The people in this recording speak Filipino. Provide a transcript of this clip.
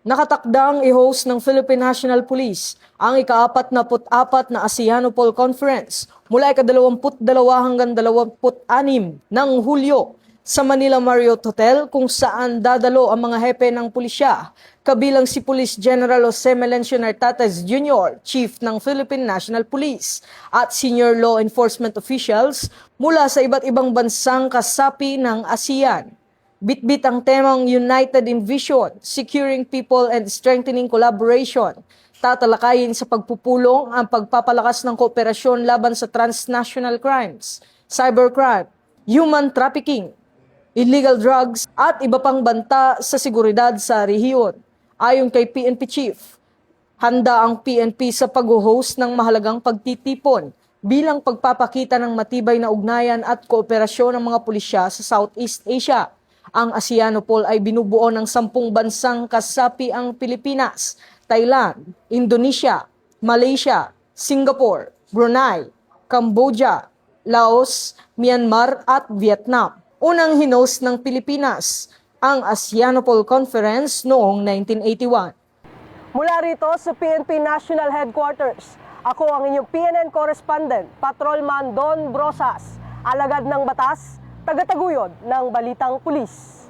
Nakatakdang i-host ng Philippine National Police ang ika-44 na ASEANOPOL Conference mula ika-22 hanggang 26 ng Hulyo sa Manila Marriott Hotel, kung saan dadalo ang mga hepe ng pulisya, kabilang si Police General Jose Melencio Nartates Jr., Chief ng Philippine National Police, at senior law enforcement officials mula sa iba't ibang bansang kasapi ng ASEAN. Bitbit ang temang United in Vision, Securing People and Strengthening Collaboration. Tatalakayin sa pagpupulong ang pagpapalakas ng kooperasyon laban sa transnational crimes, cybercrime, human trafficking, illegal drugs at iba pang banta sa seguridad sa rehiyon. Ayon kay PNP Chief, handa ang PNP sa pag-host ng mahalagang pagtitipon bilang pagpapakita ng matibay na ugnayan at kooperasyon ng mga pulisya sa Southeast Asia. Ang ASEANOPOL ay binubuo ng 10 bansang kasapi ang Pilipinas, Thailand, Indonesia, Malaysia, Singapore, Brunei, Cambodia, Laos, Myanmar at Vietnam. Unang hinost ng Pilipinas ang ASEANOPOL Conference noong 1981. Mula rito sa PNP National Headquarters, ako ang inyong PNN correspondent, Patrolman Don Brosas, alagad ng batas, tagataguyod ng Balitang Pulis.